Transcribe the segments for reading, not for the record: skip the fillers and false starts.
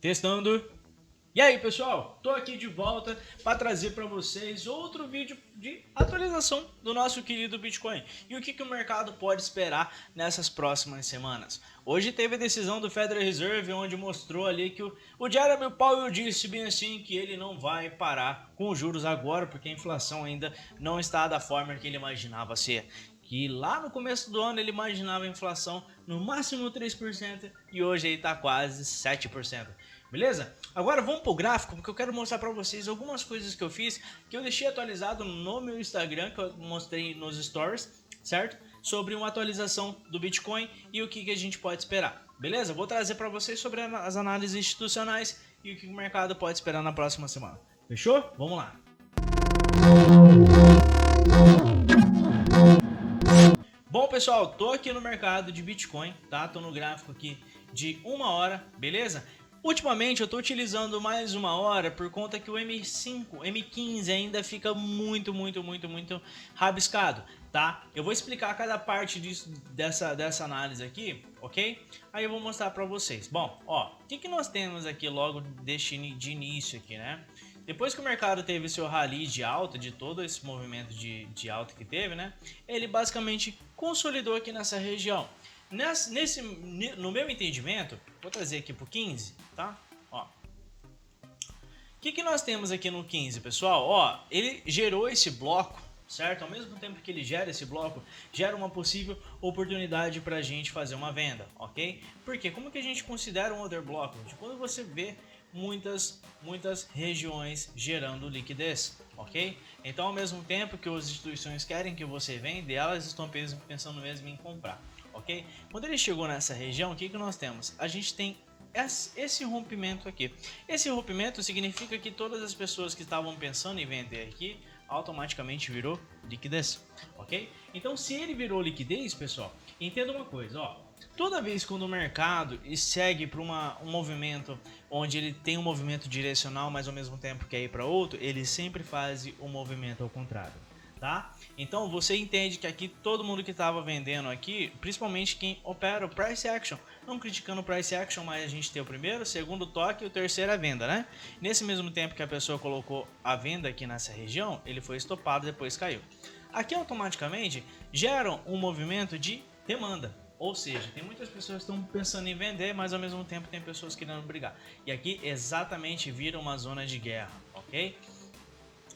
Testando. E aí pessoal, tô aqui de volta para trazer para vocês outro vídeo de atualização do nosso querido Bitcoin e o que o mercado pode esperar nessas próximas semanas. Hoje teve a decisão do Federal Reserve, onde mostrou ali que o Jeremy Powell disse bem assim que ele não vai parar com os juros agora, porque a inflação ainda não está da forma que ele imaginava ser. Que lá no começo do ano ele imaginava a inflação no máximo 3% e hoje ele está quase 7%. Beleza? Agora vamos pro gráfico, porque eu quero mostrar para vocês algumas coisas que eu fiz, que eu deixei atualizado no meu Instagram, que eu mostrei nos stories, certo? Sobre uma atualização do Bitcoin e o que a gente pode esperar. Beleza? Vou trazer para vocês sobre as análises institucionais e o que o mercado pode esperar na próxima semana. Fechou? Vamos lá. Bom pessoal, tô aqui no mercado de Bitcoin, tá? Tô no gráfico aqui de 1 hora, beleza? Ultimamente eu tô utilizando mais 1 hora por conta que o M5, M15 ainda fica muito rabiscado, tá? Eu vou explicar cada parte dessa análise aqui, ok? Aí eu vou mostrar pra vocês. Bom, ó, o que nós temos aqui logo de início aqui, né? Depois que o mercado teve seu rally de alta, de todo esse movimento de alta que teve, né? Ele basicamente consolidou aqui nessa região. No meu entendimento, vou trazer aqui pro 15, tá? Ó. O que nós temos aqui no 15, pessoal? Ó, ele gerou esse bloco, certo? Ao mesmo tempo que ele gera esse bloco, gera uma possível oportunidade para a gente fazer uma venda, ok? Porque como que a gente considera um order block? Quando você vê muitas regiões gerando liquidez, ok? Então, ao mesmo tempo que as instituições querem que você venda, elas estão pensando mesmo em comprar, ok? Quando ele chegou nessa região, o que nós temos? A gente tem esse rompimento aqui. Esse rompimento significa que todas as pessoas que estavam pensando em vender aqui automaticamente virou liquidez, ok? Então, se ele virou liquidez, pessoal, entenda uma coisa, ó. Toda vez quando o mercado segue para um movimento onde ele tem um movimento direcional, mas ao mesmo tempo quer ir para outro, ele sempre faz o movimento ao contrário, tá? Então você entende que aqui todo mundo que estava vendendo aqui, principalmente quem opera o price action, não criticando o price action, mas a gente tem o primeiro, o segundo toque e o terceiro a venda, né? Nesse mesmo tempo que a pessoa colocou a venda aqui nessa região, ele foi estopado, depois caiu. Aqui automaticamente gera um movimento de demanda. Ou seja, tem muitas pessoas que estão pensando em vender, mas ao mesmo tempo tem pessoas querendo brigar. E aqui exatamente vira uma zona de guerra, ok?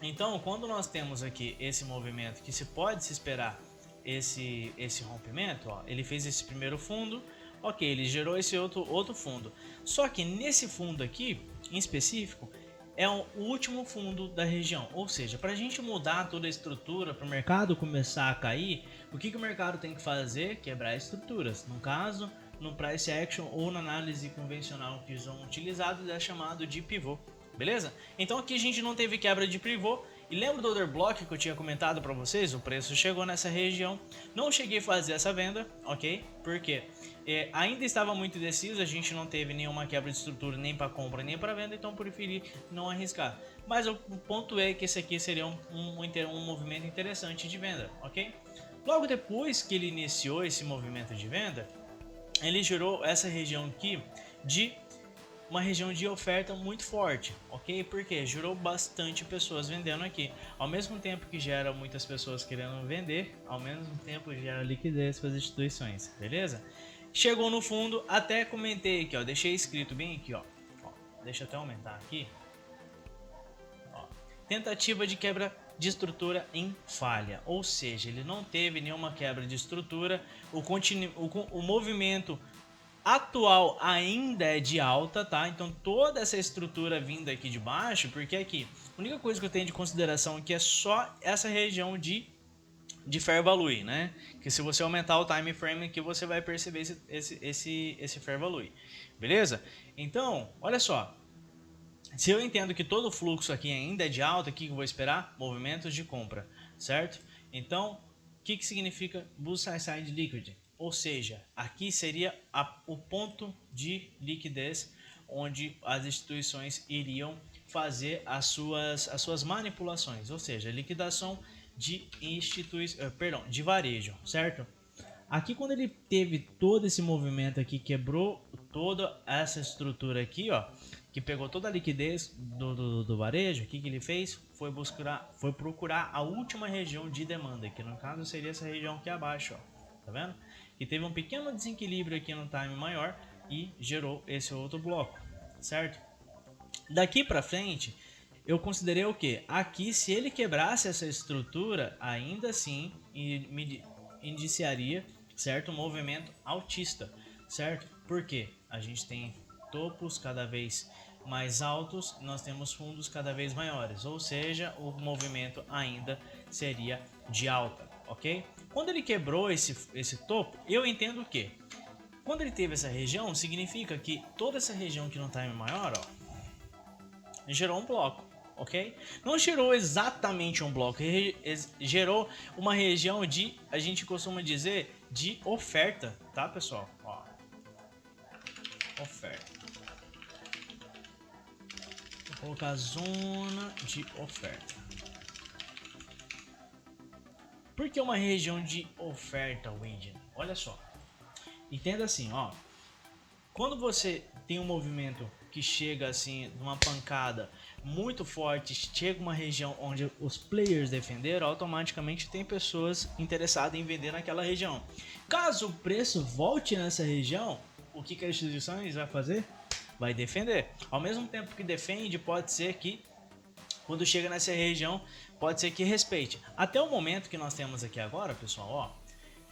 Então, quando nós temos aqui esse movimento que se pode se esperar esse rompimento, ó, ele fez esse primeiro fundo, ok, ele gerou esse outro fundo. Só que nesse fundo aqui, em específico, é o último fundo da região, ou seja, para a gente mudar toda a estrutura, para o mercado começar a cair, o que o mercado tem que fazer? Quebrar estruturas. No caso, no price action ou na análise convencional que são utilizados é chamado de pivô, beleza? Então aqui a gente não teve quebra de pivô. E lembra do order block que eu tinha comentado para vocês? O preço chegou nessa região, não cheguei a fazer essa venda, ok? Porque ainda estava muito indeciso, a gente não teve nenhuma quebra de estrutura nem para compra nem para venda, então preferi não arriscar. Mas o ponto é que esse aqui seria um movimento interessante de venda, ok? Logo depois que ele iniciou esse movimento de venda, ele gerou essa região aqui de uma região de oferta muito forte, ok? Porque gerou bastante pessoas vendendo aqui. Ao mesmo tempo que gera muitas pessoas querendo vender, ao mesmo tempo gera liquidez para as instituições, beleza? Chegou no fundo, até comentei aqui, ó, deixei escrito bem aqui, ó. Deixa eu até aumentar aqui. Ó, tentativa de quebra de estrutura em falha, ou seja, ele não teve nenhuma quebra de estrutura, o movimento atual ainda é de alta, tá? Então toda essa estrutura vinda aqui de baixo, porque aqui a única coisa que eu tenho de consideração aqui é só essa região de fair value, né? Que se você aumentar o time frame aqui, você vai perceber esse fair value, beleza? Então, olha só, se eu entendo que todo o fluxo aqui ainda é de alta, o que eu vou esperar? Movimentos de compra, certo? Então, o que significa Bullseye Side Liquid? Ou seja, aqui seria o ponto de liquidez onde as instituições iriam fazer as suas manipulações, ou seja, liquidação de de varejo, certo? Aqui quando ele teve todo esse movimento aqui, quebrou toda essa estrutura aqui, ó, que pegou toda a liquidez do varejo, o que ele fez? Foi procurar a última região de demanda, que no caso seria essa região aqui abaixo, ó, tá vendo? Que teve um pequeno desequilíbrio aqui no time maior e gerou esse outro bloco, certo? Daqui para frente, eu considerei o que? Aqui, se ele quebrasse essa estrutura, ainda assim me indiciaria, certo? Um movimento altista, certo? Porque a gente tem topos cada vez mais altos, nós temos fundos cada vez maiores, ou seja, o movimento ainda seria de alta, ok? Quando ele quebrou esse topo, eu entendo que quando ele teve essa região, significa que toda essa região que no time maior, ó, gerou um bloco, ok? Não gerou exatamente um bloco, gerou uma região de, a gente costuma dizer, de oferta, tá, pessoal? Ó, oferta. Vou colocar zona de oferta. Por que uma região de oferta, Widget? Olha só. Entenda assim, ó. Quando você tem um movimento que chega assim, numa pancada muito forte, chega uma região onde os players defenderam, automaticamente tem pessoas interessadas em vender naquela região. Caso o preço volte nessa região, o que a instituição vai fazer? Vai defender. Ao mesmo tempo que defende, pode ser que quando chega nessa região, pode ser que respeite. Até o momento que nós temos aqui agora, pessoal, ó,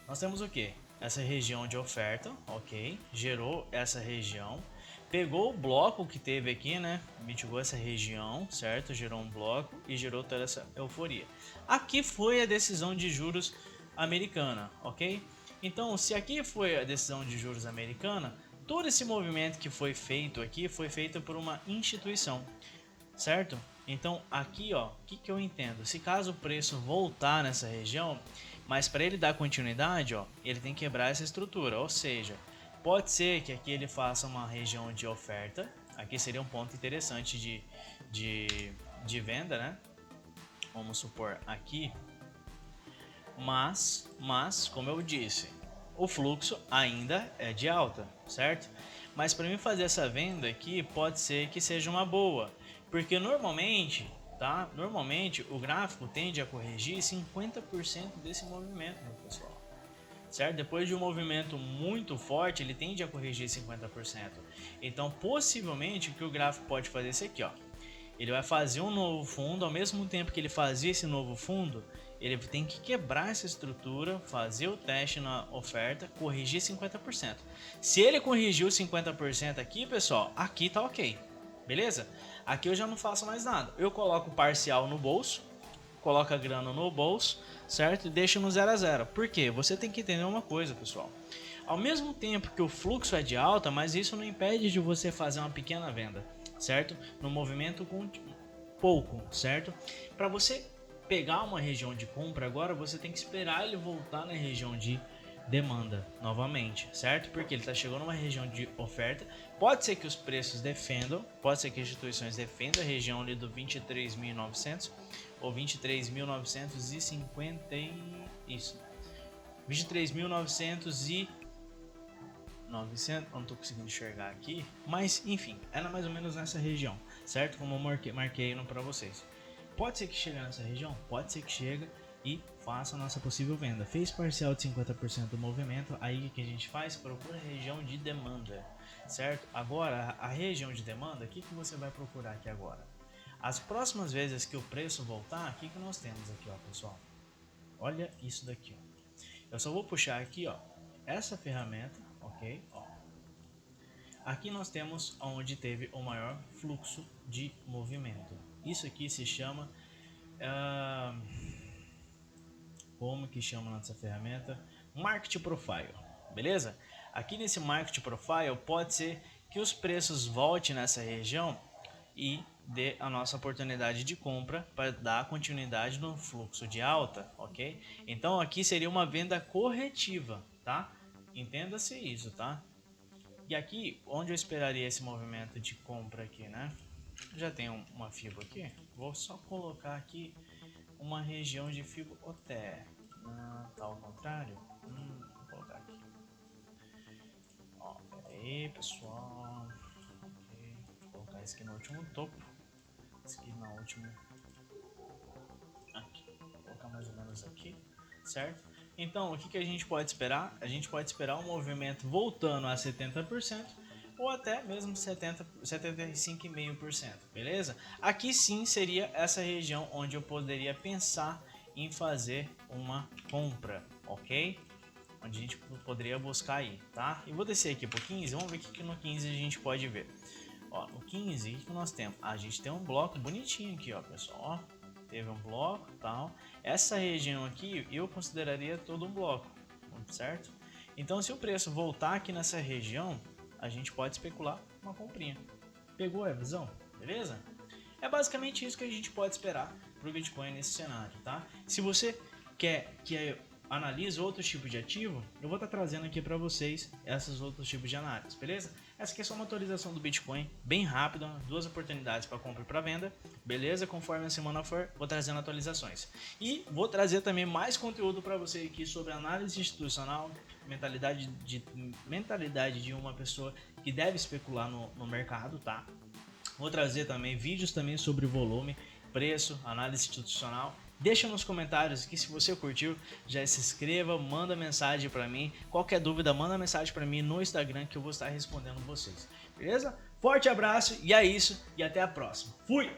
nós temos o que? Essa região de oferta, ok? Gerou essa região, pegou o bloco que teve aqui, né? Mitigou essa região, certo? Gerou um bloco e gerou toda essa euforia. Aqui foi a decisão de juros americana, ok? Então, se aqui foi a decisão de juros americana, todo esse movimento que foi feito aqui foi feito por uma instituição, certo? Então, aqui, ó, o que eu entendo? Se caso o preço voltar nessa região, mas para ele dar continuidade, ó, ele tem que quebrar essa estrutura, ou seja, pode ser que aqui ele faça uma região de oferta, aqui seria um ponto interessante de venda, né? Vamos supor aqui, mas, como eu disse, o fluxo ainda é de alta, certo? Mas para mim fazer essa venda aqui, pode ser que seja uma boa, porque normalmente, tá? Normalmente o gráfico tende a corrigir 50% desse movimento, meu pessoal. Certo? Depois de um movimento muito forte, ele tende a corrigir 50%. Então, possivelmente, o que o gráfico pode fazer é isso aqui, ó. Ele vai fazer um novo fundo, ao mesmo tempo que ele fazia esse novo fundo, ele tem que quebrar essa estrutura, fazer o teste na oferta, corrigir 50%. Se ele corrigiu 50% aqui, pessoal, aqui tá ok. Beleza? Aqui eu já não faço mais nada. Eu coloco o parcial no bolso, coloco a grana no bolso, certo? E deixo no 0 a 0. Por quê? Você tem que entender uma coisa, pessoal. Ao mesmo tempo que o fluxo é de alta, mas isso não impede de você fazer uma pequena venda, certo? No movimento com pouco, certo? Para você pegar uma região de compra agora, você tem que esperar ele voltar na região de demanda novamente, certo? Porque ele está chegando numa região de oferta. Pode ser que os preços defendam, pode ser que as instituições defendam a região ali do 23.900 ou 23.950 isso. 23.900 e 900, não estou conseguindo enxergar aqui, mas enfim, era mais ou menos nessa região, certo? Como eu marquei para vocês. Pode ser que chegue nessa região, pode ser que chegue e faça a nossa possível venda. Fez parcial de 50% do movimento, aí o que a gente faz? Procura a região de demanda, certo? Agora, a região de demanda, o que você vai procurar aqui agora? As próximas vezes que o preço voltar, o que nós temos aqui, ó, pessoal? Olha isso daqui, ó. Eu só vou puxar aqui, ó, essa ferramenta, ok? Ó. Aqui nós temos onde teve o maior fluxo de movimento. Isso aqui se chama... como que chama nessa ferramenta? Market Profile, beleza? Aqui nesse Market Profile pode ser que os preços voltem nessa região e dê a nossa oportunidade de compra para dar continuidade no fluxo de alta, ok? Então aqui seria uma venda corretiva, tá? Entenda-se isso, tá? E aqui, onde eu esperaria esse movimento de compra aqui, né? Já tem uma FIBO aqui, vou só colocar aqui uma região de Fibo Oté. Tá ao contrário? Vou colocar aqui. Ó, pera aí, pessoal. Ok, vou colocar esse aqui no último topo, esse aqui no último, aqui, vou colocar mais ou menos aqui, certo? Então, o que a gente pode esperar? A gente pode esperar um movimento voltando a 70%, ou até mesmo 75,5%, beleza? Aqui sim seria essa região onde eu poderia pensar em fazer uma compra, ok? Onde a gente poderia buscar aí, tá? E vou descer aqui pro 15, vamos ver o que no 15 a gente pode ver. Ó, no 15, o que nós temos? A gente tem um bloco bonitinho aqui, ó, pessoal, ó. Teve um bloco, tal. Essa região aqui, eu consideraria todo um bloco, certo? Então, se o preço voltar aqui nessa região, a gente pode especular uma comprinha. Pegou a visão? Beleza? É basicamente isso que a gente pode esperar para o Bitcoin nesse cenário, tá? Se você quer que eu analise outros tipos de ativo, eu vou estar trazendo aqui para vocês esses outros tipos de análise, beleza? Essa aqui é só uma atualização do Bitcoin, bem rápida, 2 oportunidades para compra e para venda, beleza? Conforme a semana for, vou trazendo atualizações. E vou trazer também mais conteúdo para você aqui sobre análise institucional, mentalidade de uma pessoa que deve especular no mercado, tá? Vou trazer também vídeos também sobre volume, preço, análise institucional. Deixa nos comentários aqui se você curtiu, já se inscreva, manda mensagem para mim. Qualquer dúvida, manda mensagem para mim no Instagram que eu vou estar respondendo vocês. Beleza? Forte abraço e é isso e até a próxima. Fui!